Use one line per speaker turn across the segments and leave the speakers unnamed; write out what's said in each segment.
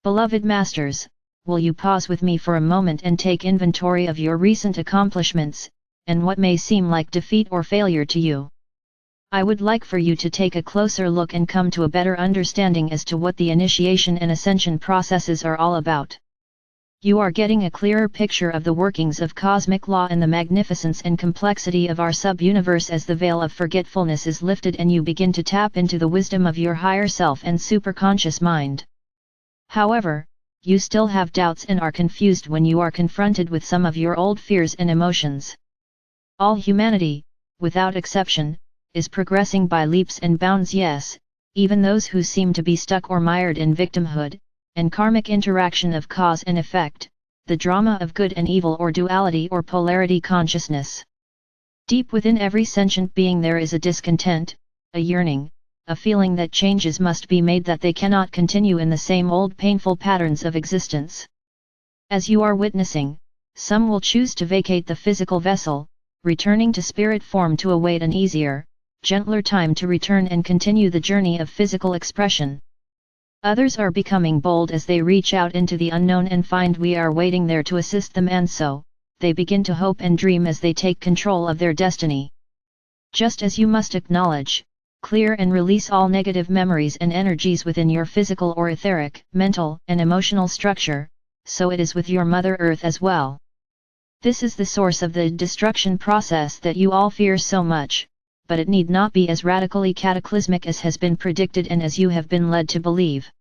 Beloved Masters, will you pause with me for a moment and take inventory of your recent accomplishments, and what may seem like defeat or failure to you? I would like for you to take a closer look and come to a better understanding as to what the initiation and ascension processes are all about. You are getting a clearer picture of the workings of cosmic law and the magnificence and complexity of our sub-universe as the veil of forgetfulness is lifted and you begin to tap into the wisdom of your higher self and superconscious mind. However, you still have doubts and are confused when you are confronted with some of your old fears and emotions. All humanity, without exception, is progressing by leaps and bounds, yes, even those who seem to be stuck or mired in victimhood, and karmic interaction of cause and effect, the drama of good and evil or duality or polarity consciousness. Deep within every sentient being there is a discontent, a yearning, a feeling that changes must be made, that they cannot continue in the same old painful patterns of existence. As you are witnessing, some will choose to vacate the physical vessel, returning to spirit form to await an easier, gentler time to return and continue the journey of physical expression. Others are becoming bold as they reach out into the unknown and find we are waiting there to assist them, and so, they begin to hope and dream as they take control of their destiny. Just as you must acknowledge, clear and release all negative memories and energies within your physical or etheric, mental, and emotional structure, so it is with your Mother Earth as well. This is the source of the destruction process that you all fear so much, but it need not be as radically cataclysmic as has been predicted and as you have been led to believe.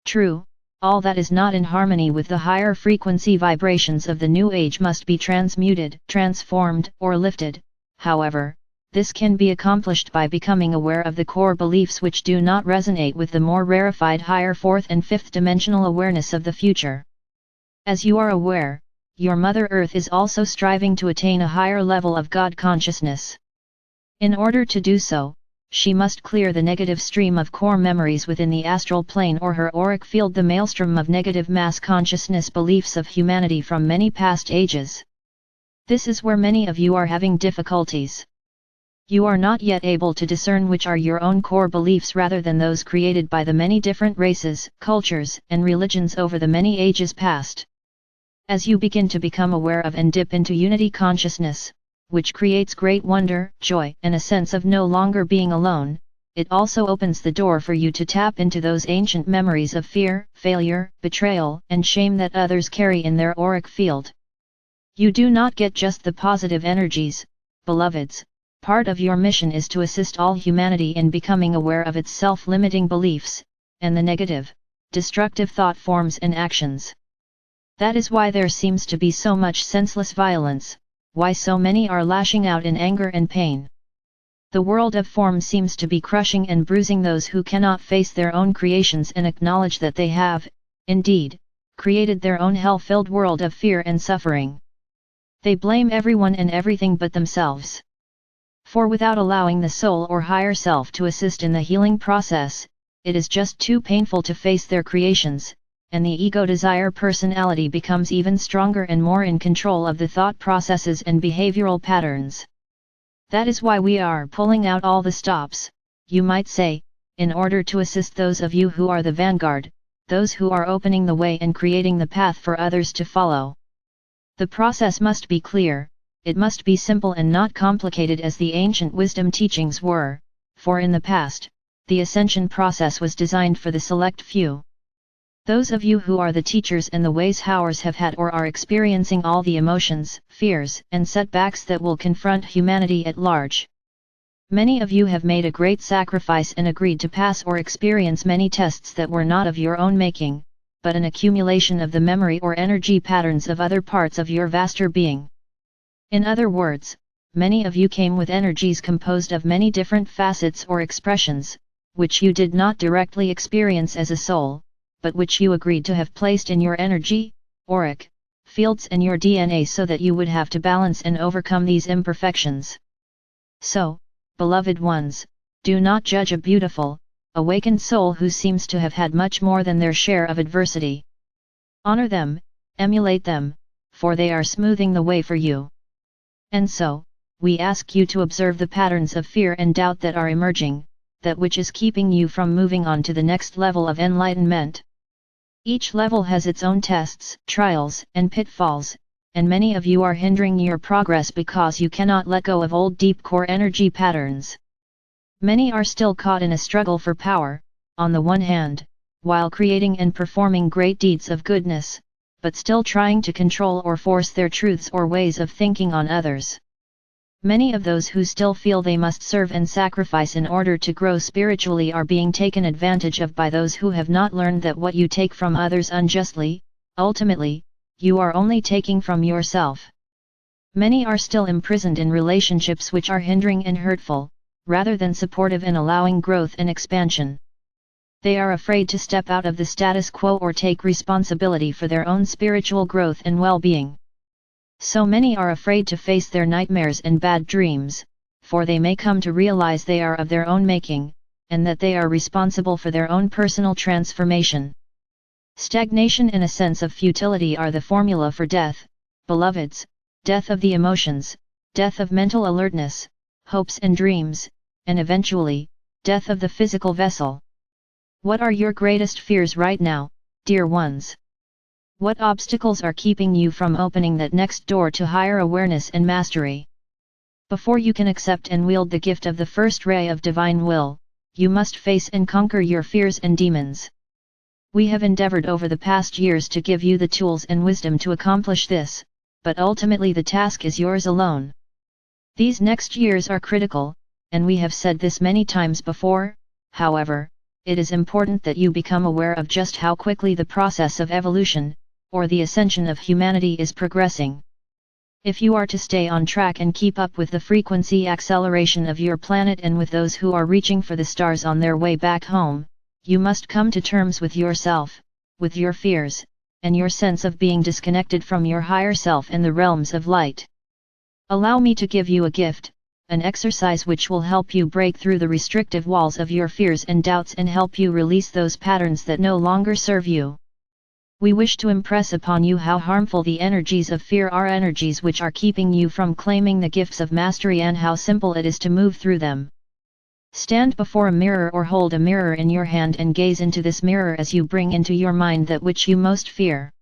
True, all that is not in harmony with the higher frequency vibrations of the new age must be transmuted, transformed, or lifted. However, this can be accomplished by becoming aware of the core beliefs which do not resonate with the more rarefied higher fourth and fifth dimensional awareness of the future. As you are aware, your Mother Earth is also striving to attain a higher level of God consciousness. In order to do so, she must clear the negative stream of core memories within the astral plane or her auric field, the maelstrom of negative mass consciousness beliefs of humanity from many past ages. This is where many of you are having difficulties. You are not yet able to discern which are your own core beliefs rather than those created by the many different races, cultures, and religions over the many ages past. As you begin to become aware of and dip into unity consciousness, which creates great wonder, joy, and a sense of no longer being alone, it also opens the door for you to tap into those ancient memories of fear, failure, betrayal, and shame that others carry in their auric field. You do not get just the positive energies, beloveds. Part of your mission is to assist all humanity in becoming aware of its self-limiting beliefs, and the negative, destructive thought forms and actions. That is why there seems to be so much senseless violence, why so many are lashing out in anger and pain. The world of form seems to be crushing and bruising those who cannot face their own creations and acknowledge that they have, indeed, created their own hell-filled world of fear and suffering. They blame everyone and everything but themselves. For without allowing the soul or higher self to assist in the healing process, it is just too painful to face their creations, and the ego desire personality becomes even stronger and more in control of the thought processes and behavioral patterns. That is why we are pulling out all the stops, you might say, in order to assist those of you who are the vanguard, those who are opening the way and creating the path for others to follow. The process must be clear, it must be simple and not complicated as the ancient wisdom teachings were, for in the past, the ascension process was designed for the select few. Those of you who are the teachers and the ways howers have had or are experiencing all the emotions, fears, and setbacks that will confront humanity at large. Many of you have made a great sacrifice and agreed to pass or experience many tests that were not of your own making, but an accumulation of the memory or energy patterns of other parts of your vaster being. In other words, many of you came with energies composed of many different facets or expressions, which you did not directly experience as a soul, but which you agreed to have placed in your energy, auric, fields and your DNA so that you would have to balance and overcome these imperfections. So, beloved ones, do not judge a beautiful, awakened soul who seems to have had much more than their share of adversity. Honor them, emulate them, for they are smoothing the way for you. And so, we ask you to observe the patterns of fear and doubt that are emerging, that which is keeping you from moving on to the next level of enlightenment. Each level has its own tests, trials, and pitfalls, and many of you are hindering your progress because you cannot let go of old deep core energy patterns. Many are still caught in a struggle for power, on the one hand, while creating and performing great deeds of goodness, but still trying to control or force their truths or ways of thinking on others. Many of those who still feel they must serve and sacrifice in order to grow spiritually are being taken advantage of by those who have not learned that what you take from others unjustly, ultimately, you are only taking from yourself. Many are still imprisoned in relationships which are hindering and hurtful, rather than supportive and allowing growth and expansion. They are afraid to step out of the status quo or take responsibility for their own spiritual growth and well-being. So many are afraid to face their nightmares and bad dreams, for they may come to realize they are of their own making, and that they are responsible for their own personal transformation. Stagnation and a sense of futility are the formula for death, beloveds, death of the emotions, death of mental alertness, hopes and dreams, and eventually, death of the physical vessel. What are your greatest fears right now, dear ones? What obstacles are keeping you from opening that next door to higher awareness and mastery? Before you can accept and wield the gift of the first ray of divine will, you must face and conquer your fears and demons. We have endeavored over the past years to give you the tools and wisdom to accomplish this, but ultimately the task is yours alone. These next years are critical, and we have said this many times before. However, it is important that you become aware of just how quickly the process of evolution, or the ascension of humanity, is progressing. If you are to stay on track and keep up with the frequency acceleration of your planet and with those who are reaching for the stars on their way back home, you must come to terms with yourself, with your fears, and your sense of being disconnected from your higher self and the realms of light. Allow me to give you a gift, an exercise which will help you break through the restrictive walls of your fears and doubts and help you release those patterns that no longer serve you. We wish to impress upon you how harmful the energies of fear are, energies which are keeping you from claiming the gifts of mastery, and how simple it is to move through them. Stand before a mirror or hold a mirror in your hand and gaze into this mirror as you bring into your mind that which you most fear.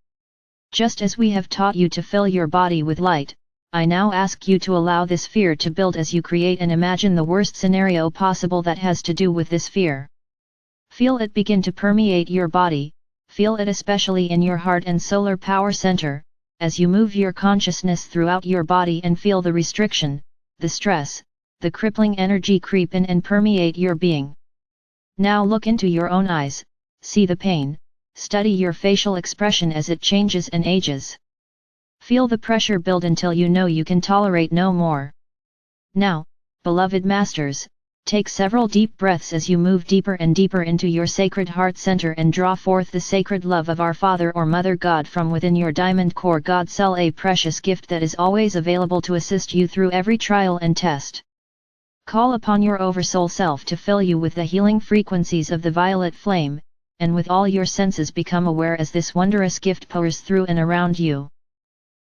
Just as we have taught you to fill your body with light, I now ask you to allow this fear to build as you create and imagine the worst scenario possible that has to do with this fear. Feel it begin to permeate your body. Feel it especially in your heart and solar power center, as you move your consciousness throughout your body and feel the restriction, the stress, the crippling energy creep in and permeate your being. Now look into your own eyes, see the pain, study your facial expression as it changes and ages. Feel the pressure build until you know you can tolerate no more. Now, beloved masters, take several deep breaths as you move deeper and deeper into your sacred heart center and draw forth the sacred love of our Father or Mother God from within your diamond core God cell, a precious gift that is always available to assist you through every trial and test. Call upon your oversoul self to fill you with the healing frequencies of the violet flame, and with all your senses become aware as this wondrous gift pours through and around you.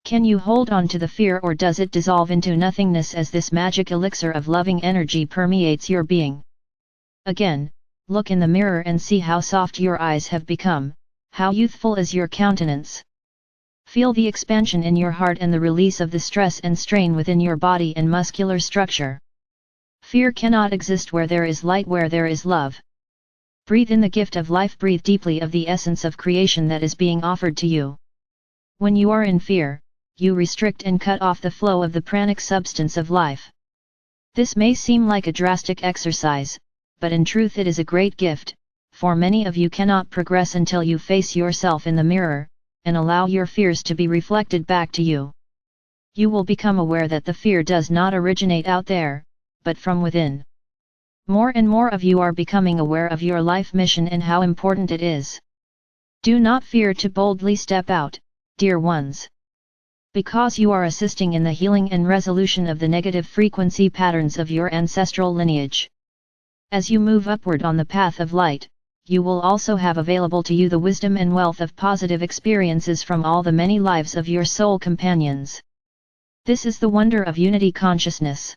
Can you hold on to the fear, or does it dissolve into nothingness as this magic elixir of loving energy permeates your being? Again, look in the mirror and see how soft your eyes have become, how youthful is your countenance. Feel the expansion in your heart and the release of the stress and strain within your body and muscular structure. Fear cannot exist where there is light, where there is love. Breathe in the gift of life, breathe deeply of the essence of creation that is being offered to you. When you are in fear, you restrict and cut off the flow of the pranic substance of life. This may seem like a drastic exercise, but in truth it is a great gift, for many of you cannot progress until you face yourself in the mirror, and allow your fears to be reflected back to you. You will become aware that the fear does not originate out there, but from within. More and more of you are becoming aware of your life mission and how important it is. Do not fear to boldly step out, dear ones. Because you are assisting in the healing and resolution of the negative frequency patterns of your ancestral lineage. As you move upward on the path of light, you will also have available to you the wisdom and wealth of positive experiences from all the many lives of your soul companions. This is the wonder of unity consciousness.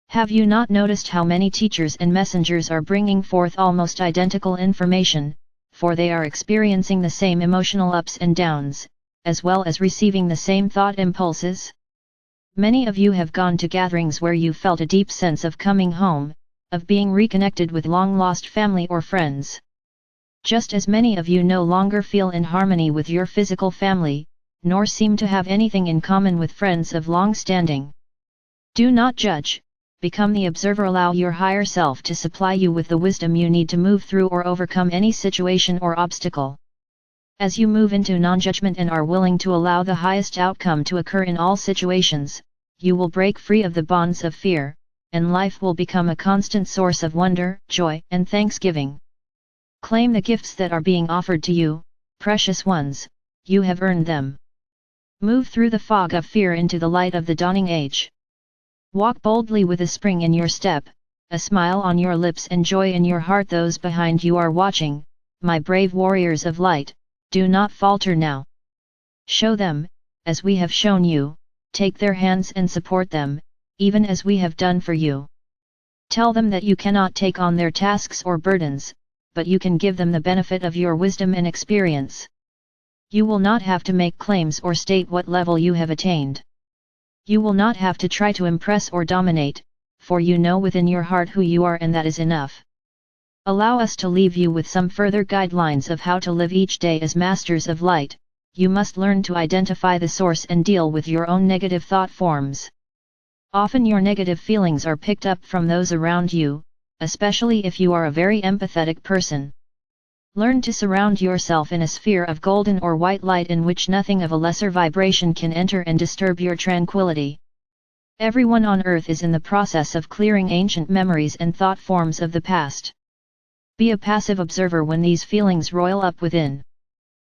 Have you not noticed how many teachers and messengers are bringing forth almost identical information, for they are experiencing the same emotional ups and downs, as well as receiving the same thought impulses. Many of you have gone to gatherings where you felt a deep sense of coming home, of being reconnected with long-lost family or friends. Just as many of you no longer feel in harmony with your physical family, nor seem to have anything in common with friends of long standing. Do not judge, become the observer. Allow your higher self to supply you with the wisdom you need to move through or overcome any situation or obstacle. As you move into non-judgment and are willing to allow the highest outcome to occur in all situations, you will break free of the bonds of fear, and life will become a constant source of wonder, joy, and thanksgiving. Claim the gifts that are being offered to you, precious ones, you have earned them. Move through the fog of fear into the light of the dawning age. Walk boldly with a spring in your step, a smile on your lips and joy in your heart. Those behind you are watching, my brave warriors of light, do not falter now. Show them, as we have shown you, take their hands and support them, even as we have done for you. Tell them that you cannot take on their tasks or burdens, but you can give them the benefit of your wisdom and experience. You will not have to make claims or state what level you have attained. You will not have to try to impress or dominate, for you know within your heart who you are, and that is enough. Allow us to leave you with some further guidelines of how to live each day as masters of light. You must learn to identify the source and deal with your own negative thought forms. Often your negative feelings are picked up from those around you, especially if you are a very empathetic person. Learn to surround yourself in a sphere of golden or white light in which nothing of a lesser vibration can enter and disturb your tranquility. Everyone on earth is in the process of clearing ancient memories and thought forms of the past. Be a passive observer when these feelings roil up within.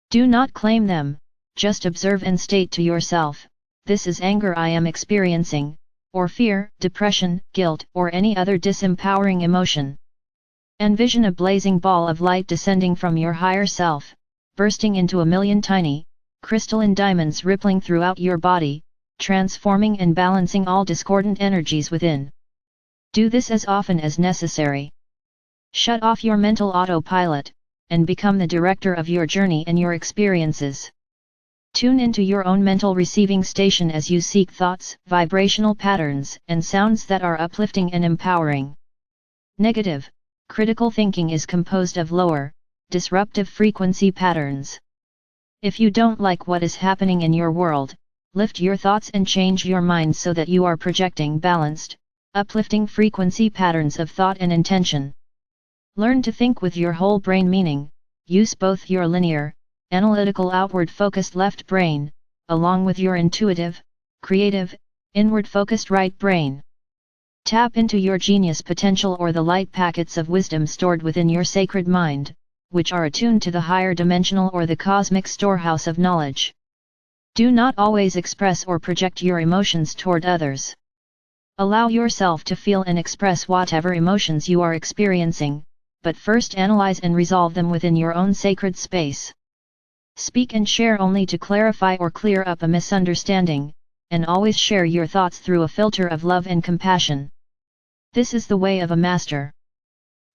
Do not claim them, just observe and state to yourself, this is anger I am experiencing, or fear, depression, guilt, or any other disempowering emotion. Envision a blazing ball of light descending from your higher self, bursting into a million tiny, crystalline diamonds rippling throughout your body, transforming and balancing all discordant energies within. Do this as often as necessary. Shut off your mental autopilot, and become the director of your journey and your experiences. Tune into your own mental receiving station as you seek thoughts, vibrational patterns, and sounds that are uplifting and empowering. Negative, critical thinking is composed of lower, disruptive frequency patterns. If you don't like what is happening in your world, lift your thoughts and change your mind so that you are projecting balanced, uplifting frequency patterns of thought and intention. Learn to think with your whole brain, meaning, use both your linear, analytical outward-focused left brain, along with your intuitive, creative, inward-focused right brain. Tap into your genius potential or the light packets of wisdom stored within your sacred mind, which are attuned to the higher dimensional or the cosmic storehouse of knowledge. Do not always express or project your emotions toward others. Allow yourself to feel and express whatever emotions you are experiencing, but first analyze and resolve them within your own sacred space. Speak and share only to clarify or clear up a misunderstanding, and always share your thoughts through a filter of love and compassion. This is the way of a master.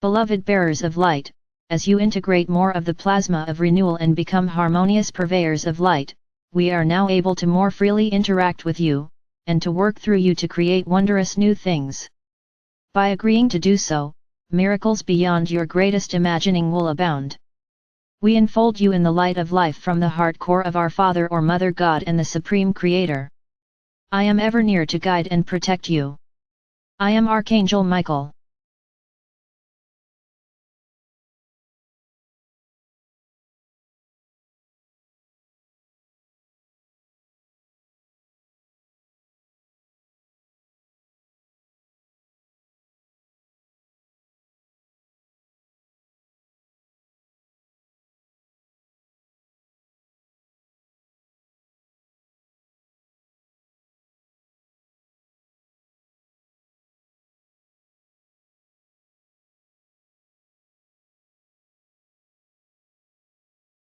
Beloved bearers of light, as you integrate more of the plasma of renewal and become harmonious purveyors of light, we are now able to more freely interact with you, and to work through you to create wondrous new things. By agreeing to do so, miracles beyond your greatest imagining will abound. We enfold you in the light of life from the heart core of our Father or Mother God and the Supreme Creator. I am ever near to guide and protect you. I am Archangel Michael.